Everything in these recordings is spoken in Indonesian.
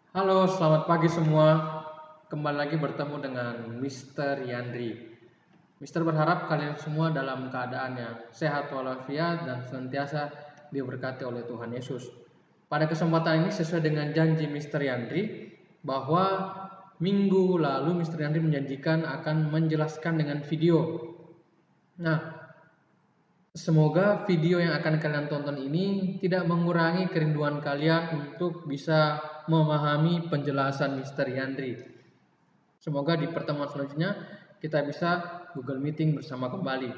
Halo, selamat pagi semua. Kembali lagi bertemu dengan Mr. Yandri. Mister berharap kalian semua dalam keadaan yang sehat walafiat dan senantiasa diberkati oleh Tuhan Yesus. Pada kesempatan ini sesuai dengan janji Mr. Yandri bahwa minggu lalu Mr. Yandri menjanjikan akan menjelaskan dengan video. Nah, semoga video yang akan kalian tonton ini tidak mengurangi kerinduan kalian untuk bisa memahami penjelasan Mr. Yandri. Semoga di pertemuan selanjutnya kita bisa Google Meeting bersama kembali.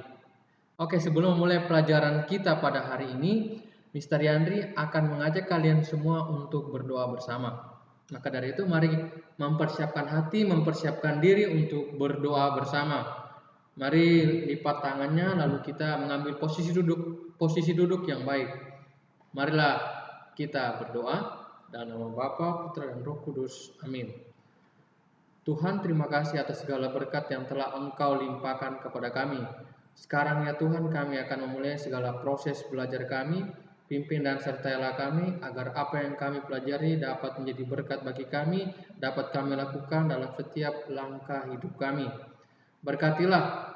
Oke, sebelum memulai pelajaran kita pada hari ini, Mr. Yandri akan mengajak kalian semua untuk berdoa bersama. Maka dari itu mari mempersiapkan hati, mempersiapkan diri untuk berdoa bersama. Mari lipat tangannya lalu kita mengambil posisi duduk yang baik. Marilah kita berdoa dalam nama Bapa, Putra dan Roh Kudus. Amin. Tuhan, terima kasih atas segala berkat yang telah Engkau limpahkan kepada kami. Sekarang ya Tuhan, kami akan memulai segala proses belajar kami. Pimpin dan sertailah kami agar apa yang kami pelajari dapat menjadi berkat bagi kami, dapat kami lakukan dalam setiap langkah hidup kami. Berkatilah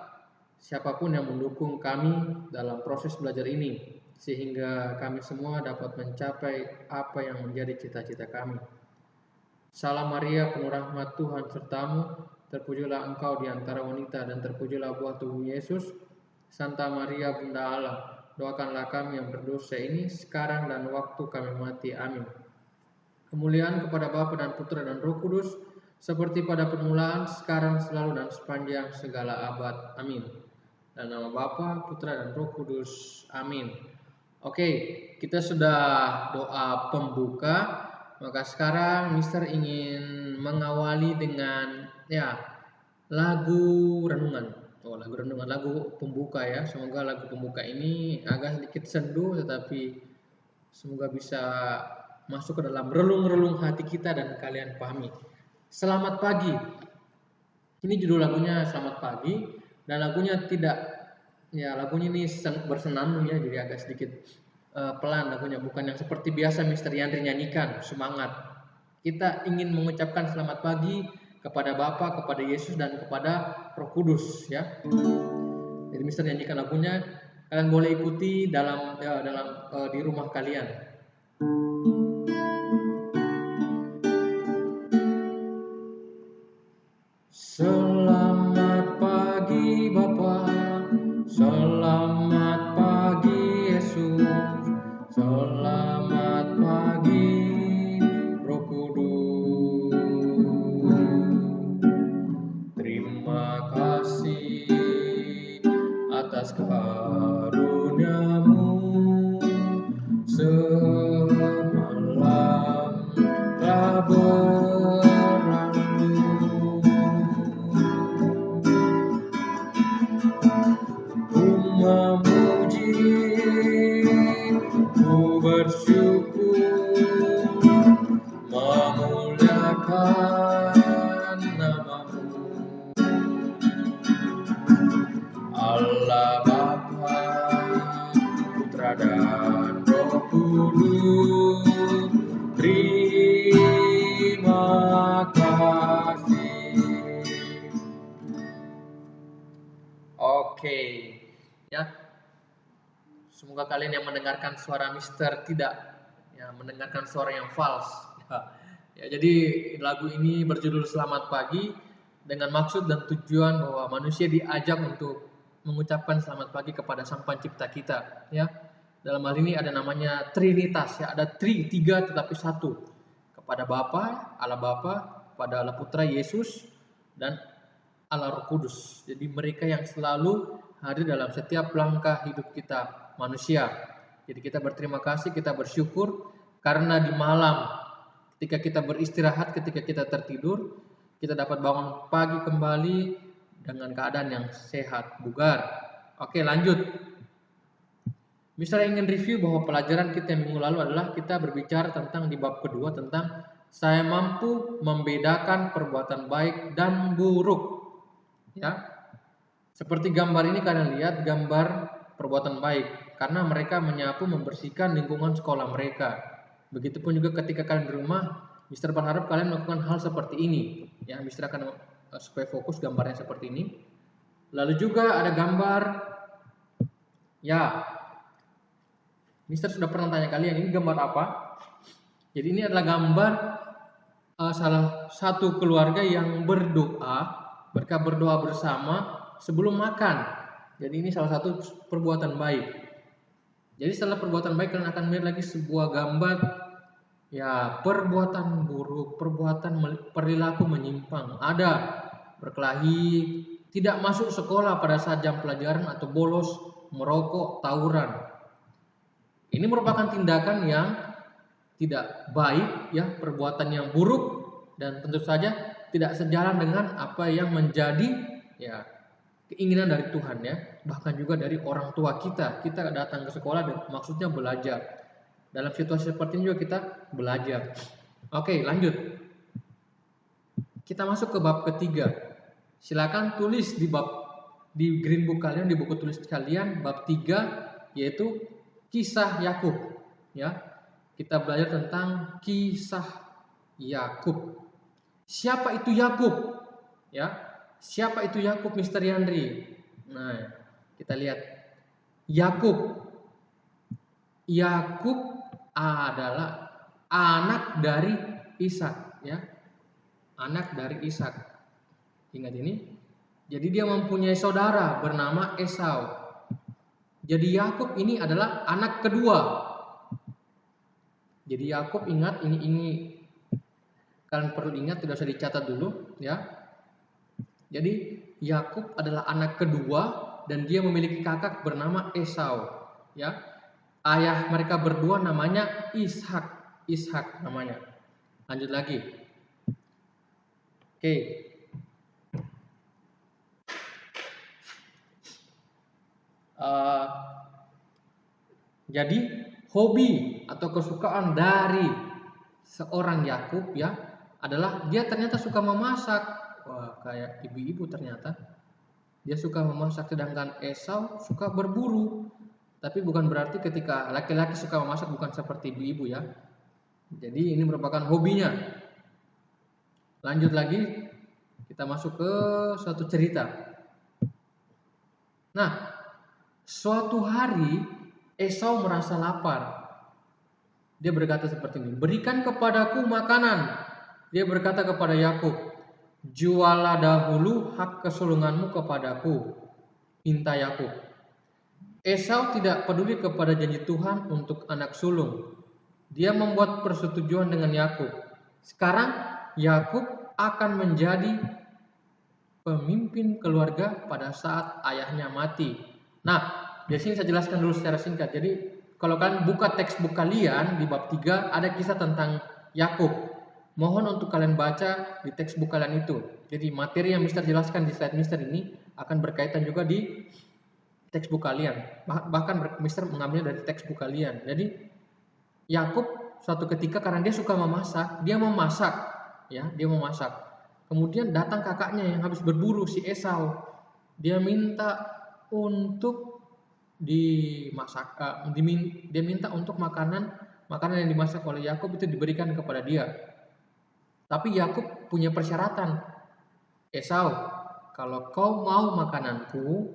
siapapun yang mendukung kami dalam proses belajar ini, sehingga kami semua dapat mencapai apa yang menjadi cita-cita kami. Salam Maria, penuh rahmat Tuhan sertamu, terpujilah engkau di antara wanita dan terpujilah buah tubuh Yesus. Santa Maria Bunda Allah, doakanlah kami yang berdosa ini sekarang dan waktu kami mati. Amin. Kemuliaan kepada Bapa dan Putra dan Roh Kudus, seperti pada permulaan, sekarang, selalu, dan sepanjang segala abad. Amin. Dan nama Bapa, Putra, dan Roh Kudus. Amin. Oke, kita sudah doa pembuka. Maka sekarang Mister ingin mengawali dengan lagu renungan. Lagu pembuka ya. Semoga lagu pembuka ini agak sedikit sendu, tetapi semoga bisa masuk ke dalam relung-relung hati kita dan kalian pahami. Selamat pagi. Ini judul lagunya Selamat Pagi, dan lagunya lagunya ini bersenandung ya, jadi agak sedikit pelan lagunya, bukan yang seperti biasa Mr. Yandri nyanyikan semangat. Kita ingin mengucapkan selamat pagi kepada Bapa, kepada Yesus, dan kepada Roh Kudus ya. Jadi Mr. nyanyikan lagunya, kalian boleh ikuti di rumah kalian. Selamat pagi Bapa, selamat pagi Yesus, selamat pagi Roh Kudus. Terima kasih atas karunia-Mu, semalam telah berlalu. Ku memuji, ku bersyukur, memuliakan nama-Mu. Allah Bapa, Putra dan Roh Kudus, terima kasih. Oke, ya. Semoga kalian yang mendengarkan suara Mister tidak mendengarkan suara yang false. Ya, jadi lagu ini berjudul Selamat Pagi dengan maksud dan tujuan bahwa manusia diajak untuk mengucapkan selamat pagi kepada Sang Pencipta kita, ya. Dalam hal ini ada namanya Trinitas, ya, ada tiga tetapi satu. Kepada Allah Bapa, pada Allah Putra Yesus, dan Allah Roh Kudus. Jadi mereka yang selalu hadir dalam setiap langkah hidup kita manusia. Jadi kita berterima kasih, kita bersyukur karena di malam ketika kita beristirahat, ketika kita tertidur, kita dapat bangun pagi kembali dengan keadaan yang sehat, bugar. Oke, lanjut. Misalnya ingin review bahwa pelajaran kita minggu lalu adalah kita berbicara tentang di bab kedua tentang saya mampu membedakan perbuatan baik dan buruk. Ya, seperti gambar ini kalian lihat gambar perbuatan baik karena mereka menyapu membersihkan lingkungan sekolah mereka. Begitupun juga ketika kalian di rumah, Mister berharap kalian melakukan hal seperti ini. Ya, Mister akan supaya fokus gambarnya seperti ini. Lalu juga ada gambar, ya, Mister sudah pernah tanya kalian ini gambar apa? Jadi ini adalah gambar salah satu keluarga yang berdoa, mereka berdoa bersama sebelum makan. Jadi ini salah satu perbuatan baik. Jadi setelah perbuatan baik kalian akan melihat lagi sebuah gambar, ya, perbuatan buruk, perbuatan perilaku menyimpang, ada berkelahi, tidak masuk sekolah pada saat jam pelajaran atau bolos, merokok, tawuran. Ini merupakan tindakan yang tidak baik, ya, perbuatan yang buruk, dan tentu saja tidak sejalan dengan apa yang menjadi, ya, keinginan dari Tuhan, ya, bahkan juga dari orang tua kita. Kita datang ke sekolah dan maksudnya belajar. Dalam situasi seperti ini juga kita belajar. Oke, lanjut. Kita masuk ke bab ketiga. Silakan tulis di green book kalian, di buku tulis kalian, bab 3, yaitu kisah Yakub. Ya, kita belajar tentang kisah Yakub. Siapa itu Yakub? Ya, siapa itu Yakub, Mister Yandri? Nah, kita lihat Yakub. Yakub adalah anak dari Ishak, ya, anak dari Ishak. Ingat ini. Jadi dia mempunyai saudara bernama Esau. Jadi Yakub ini adalah anak kedua. Jadi Yakub, ingat ini kalian perlu ingat, tidak usah dicatat dulu, ya. Jadi Yakub adalah anak kedua dan dia memiliki kakak bernama Esau, ya. Ayah mereka berdua namanya Ishak namanya. Lanjut lagi. Oke. Jadi hobi atau kesukaan dari seorang Yakub, ya, adalah dia ternyata suka memasak. Wah, kayak ibu-ibu ternyata. Dia suka memasak, sedangkan Esau suka berburu. Tapi bukan berarti ketika laki-laki suka memasak bukan seperti ibu-ibu, ya. Jadi ini merupakan hobinya. Lanjut lagi, kita masuk ke suatu cerita. Nah, suatu hari Esau merasa lapar. Dia berkata seperti ini, "Berikan kepadaku makanan." Dia berkata kepada Yakub, "Jualah dahulu hak kesulunganmu kepadaku," pinta Yakub. Esau tidak peduli kepada janji Tuhan untuk anak sulung. Dia membuat persetujuan dengan Yakub. Sekarang Yakub akan menjadi pemimpin keluarga pada saat ayahnya mati. Nah, di sini saya jelaskan dulu secara singkat. Jadi, kalau kalian buka textbook kalian di bab 3 ada kisah tentang Yakub. Mohon untuk kalian baca di textbook kalian itu. Jadi, materi yang Mister jelaskan di slide Mister ini akan berkaitan juga di textbook kalian. Bahkan Mister mengambil dari textbook kalian. Jadi, Yakub suatu ketika karena dia suka memasak, dia memasak, ya, dia memasak. Kemudian datang kakaknya yang habis berburu, si Esau. Dia minta untuk dimasak, dia minta untuk makanan yang dimasak oleh Yakub itu diberikan kepada dia. Tapi Yakub punya persyaratan. Esau, kalau kau mau makananku,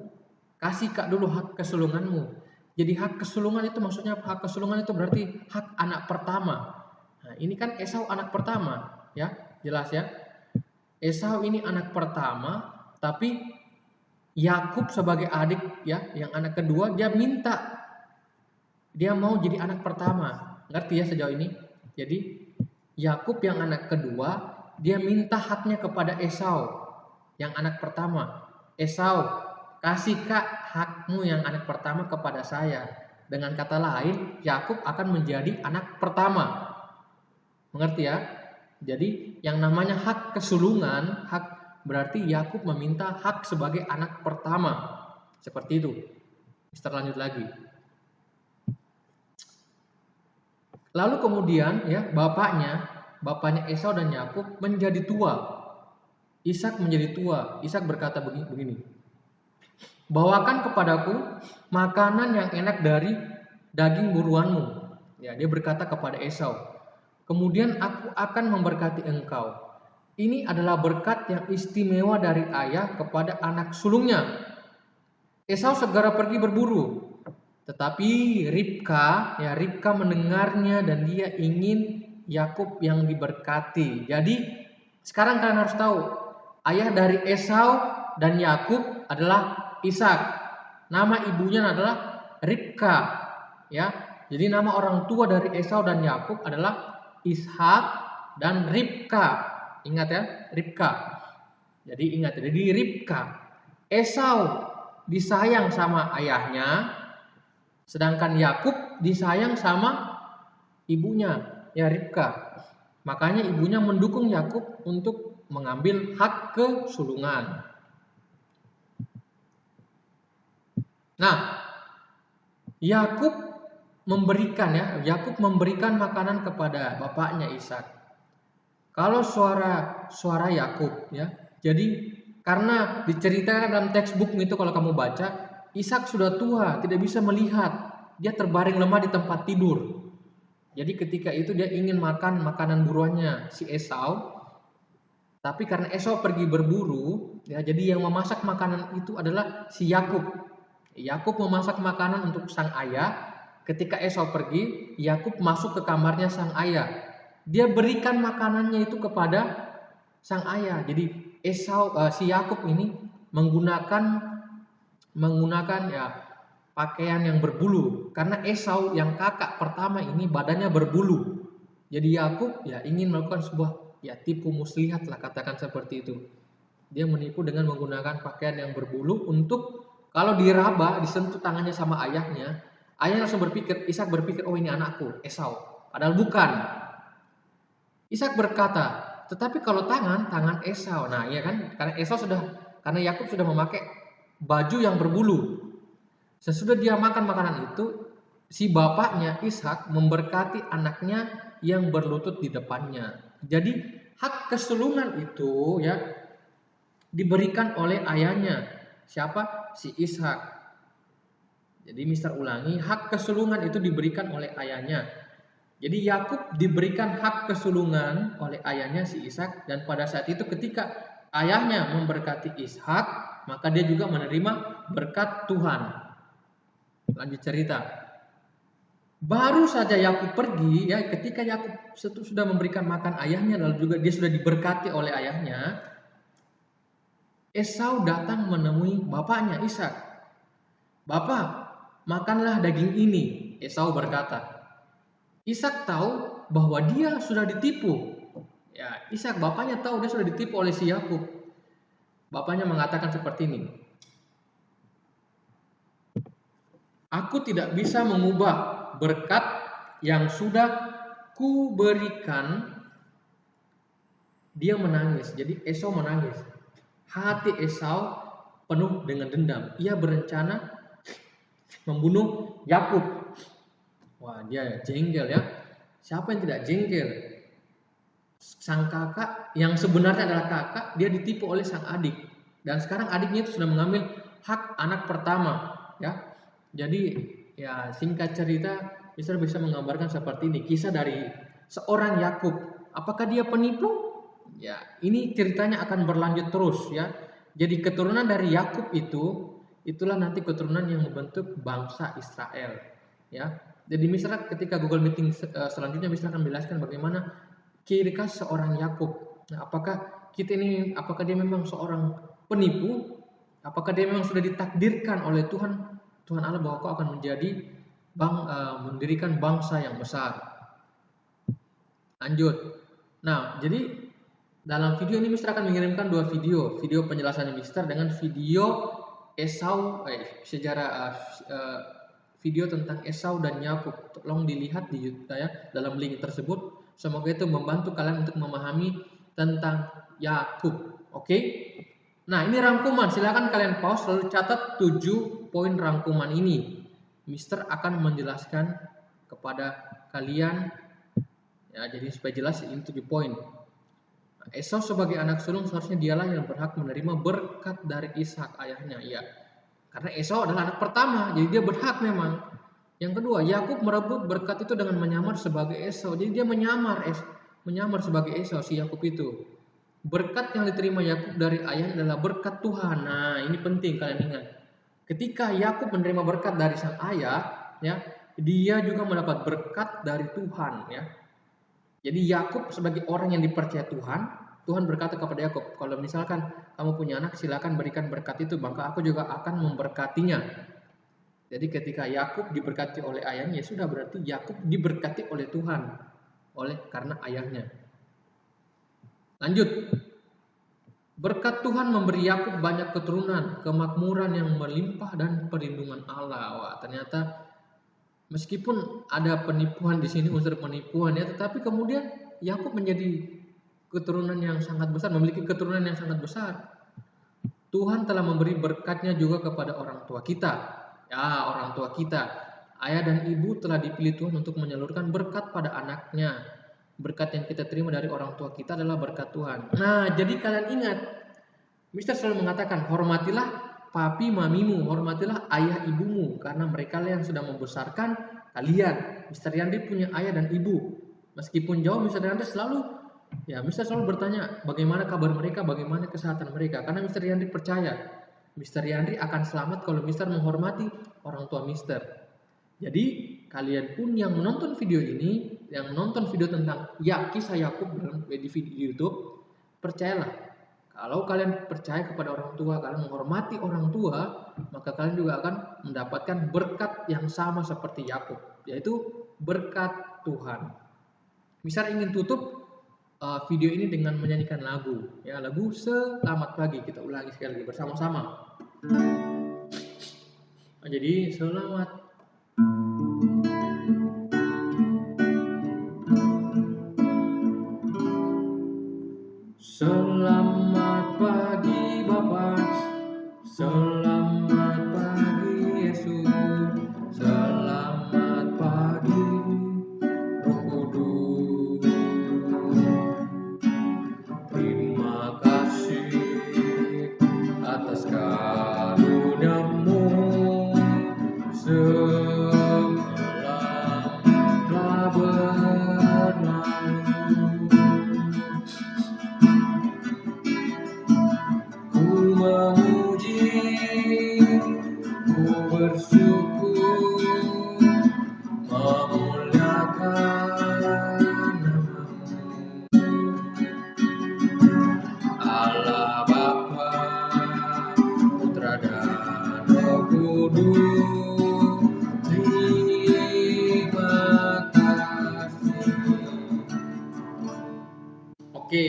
kasih kak dulu hak kesulunganmu. Jadi hak kesulungan itu maksudnya, hak kesulungan itu berarti hak anak pertama. Nah, ini kan Esau anak pertama, ya, jelas ya. Esau ini anak pertama, tapi Yakub sebagai adik, ya, yang anak kedua, dia mau jadi anak pertama. Ngerti ya sejauh ini? Jadi Yakub yang anak kedua, dia minta haknya kepada Esau yang anak pertama. Esau, kasih kak hakmu yang anak pertama kepada saya. Dengan kata lain, Yakub akan menjadi anak pertama. Mengerti ya? Jadi yang namanya hak kesulungan, hak berarti Yakub meminta hak sebagai anak pertama. Seperti itu. Mister lanjut lagi. Lalu kemudian, ya, bapaknya Esau dan Yakub menjadi tua. Ishak menjadi tua. Ishak berkata begini, "Bawakan kepadaku makanan yang enak dari daging buruanmu." Ya, dia berkata kepada Esau. kemudian aku akan memberkati engkau. Ini adalah berkat yang istimewa dari ayah kepada anak sulungnya. Esau segera pergi berburu, tetapi Ribka mendengarnya dan dia ingin Yakub yang diberkati. Jadi sekarang kalian harus tahu, ayah dari Esau dan Yakub adalah Ishak. Nama ibunya adalah Ribka, ya. Jadi nama orang tua dari Esau dan Yakub adalah Ishak dan Ribka. Ingat ya, Ribka. Jadi ingat, jadi Ribka. Esau disayang sama ayahnya, sedangkan Yakub disayang sama ibunya, ya Ribka. Makanya ibunya mendukung Yakub untuk mengambil hak kesulungan. Nah, Yakub memberikan makanan kepada bapaknya Ishak. Kalau suara Yakub, ya. Jadi karena diceritakan dalam textbook itu, kalau kamu baca, Ishak sudah tua, tidak bisa melihat. Dia terbaring lemah di tempat tidur. Jadi ketika itu dia ingin makan makanan buruannya si Esau. Tapi karena Esau pergi berburu, ya, jadi yang memasak makanan itu adalah si Yakub. Yakub memasak makanan untuk sang ayah. Ketika Esau pergi, Yakub masuk ke kamarnya sang ayah. Dia berikan makanannya itu kepada sang ayah. Jadi si Yakub ini menggunakan ya pakaian yang berbulu, karena Esau yang kakak pertama ini badannya berbulu. Jadi Yakub ya ingin melakukan sebuah ya tipu muslihat lah, katakan seperti itu. Dia menipu dengan menggunakan pakaian yang berbulu untuk kalau diraba, disentuh tangannya sama ayahnya, ayahnya langsung Ishak berpikir, oh ini anakku Esau. Padahal bukan. Ishak berkata, tetapi kalau tangan Esau. Nah, iya kan? Karena Yakub sudah memakai baju yang berbulu. Sesudah dia makan makanan itu, si bapaknya Ishak memberkati anaknya yang berlutut di depannya. Jadi hak kesulungan itu ya diberikan oleh ayahnya. Siapa? Si Ishak. Jadi Mister ulangi, hak kesulungan itu diberikan oleh ayahnya. Jadi Yakub diberikan hak kesulungan oleh ayahnya si Ishak, dan pada saat itu ketika ayahnya memberkati Ishak, maka dia juga menerima berkat Tuhan. Lanjut cerita. Baru saja Yakub pergi, ya, ketika Yakub sudah memberikan makan ayahnya, lalu juga dia sudah diberkati oleh ayahnya, Esau datang menemui bapaknya Ishak. Bapak, makanlah daging ini, Esau berkata. Ishak tahu bahwa dia sudah ditipu. Ya, Ishak bapaknya tahu dia sudah ditipu oleh si Yakub. Bapaknya mengatakan seperti ini. Aku tidak bisa mengubah berkat yang sudah kuberikan. Dia menangis. Jadi Esau menangis. Hati Esau penuh dengan dendam. Ia berencana membunuh Yakub. Wah, dia jengkel ya. Siapa yang tidak jengkel? Sang kakak yang sebenarnya adalah kakak, dia ditipu oleh sang adik, dan sekarang adiknya itu sudah mengambil hak anak pertama, ya. Jadi ya singkat cerita, bisa menggambarkan seperti ini kisah dari seorang Yakub. Apakah dia penipu? Ya, ini ceritanya akan berlanjut terus ya. Jadi keturunan dari Yakub itulah nanti keturunan yang membentuk bangsa Israel, ya. Jadi misalnya ketika Google Meeting selanjutnya misalnya akan menjelaskan bagaimana ciri khas seorang Yakub. Nah, apakah dia memang seorang penipu? Apakah dia memang sudah ditakdirkan oleh Tuhan Allah bahwa kau akan mendirikan bangsa yang besar? Lanjut. Nah, jadi dalam video ini Mister akan mengirimkan dua video penjelasan Mister dengan video Esau, video tentang Esau dan Yakub. Tolong dilihat di YouTube ya, dalam link tersebut. Semoga itu membantu kalian untuk memahami tentang Yakub. Oke? Nah, ini rangkuman. Silakan kalian pause lalu catat 7 poin rangkuman ini. Mister akan menjelaskan kepada kalian ya, jadi supaya jelas ini 7 poin. Esau sebagai anak sulung seharusnya dialah yang berhak menerima berkat dari Ishak ayahnya, ya. Karena Esau adalah anak pertama, jadi dia berhak memang. Yang kedua, Yakub merebut berkat itu dengan menyamar sebagai Esau. Jadi dia menyamar sebagai Esau si Yakub itu. Berkat yang diterima Yakub dari ayahnya adalah berkat Tuhan. Nah, ini penting kalian ingat. Ketika Yakub menerima berkat dari sang ayah, ya, dia juga mendapat berkat dari Tuhan, ya. Jadi Yakub sebagai orang yang dipercaya Tuhan, Tuhan berkata kepada Yakub, kalau misalkan kamu punya anak, silakan berikan berkat itu, maka aku juga akan memberkatinya. Jadi ketika Yakub diberkati oleh ayahnya, ya sudah berarti Yakub diberkati oleh Tuhan, karena ayahnya. Lanjut. Berkat Tuhan memberi Yakub banyak keturunan, kemakmuran yang melimpah dan perlindungan Allah. Wah, ternyata meskipun ada penipuan di sini, unsur penipuan ya, tetapi kemudian Yakub menjadi keturunan yang sangat besar, memiliki keturunan yang sangat besar. Tuhan telah memberi berkatnya juga kepada orang tua kita. Ya, orang tua kita. Ayah dan ibu telah dipilih Tuhan untuk menyalurkan berkat pada anaknya. Berkat yang kita terima dari orang tua kita adalah berkat Tuhan. Nah, jadi kalian ingat, Mister selalu mengatakan, hormatilah papi mamimu, hormatilah ayah ibumu, karena mereka yang sudah membesarkan kalian. Mister Yandri punya ayah dan ibu. Meskipun jauh, Mister Yandri selalu bertanya bagaimana kabar mereka, bagaimana kesehatan mereka. Karena Mister Yandri percaya, Mister Yandri akan selamat kalau Mister menghormati orang tua Mister. Jadi kalian pun yang menonton video ini, yang menonton video tentang kisah Yakub di video YouTube, percayalah, kalau kalian percaya kepada orang tua, kalian menghormati orang tua, maka kalian juga akan mendapatkan berkat yang sama seperti Yakub, yaitu berkat Tuhan. Misal ingin tutup video ini dengan menyanyikan lagu, ya, lagu Selamat Pagi. Kita ulangi sekali lagi bersama-sama. Jadi selamat pagi Bapak, selamat pagi Yesus, selamat pagi Roh Kudus. Terima kasih atas karuniamu, semalam telah berlalu. Ku memuji, ku bersyukur, memuliakan namamu. Allah Bapa, Putra dan Roh Kudus, terima kasih. Oke,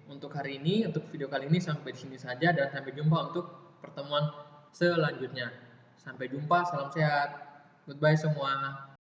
untuk hari ini, untuk video kali ini sampai di sini saja, dan sampai jumpa untuk pertemuan selanjutnya. Sampai jumpa, salam sehat. Goodbye semua.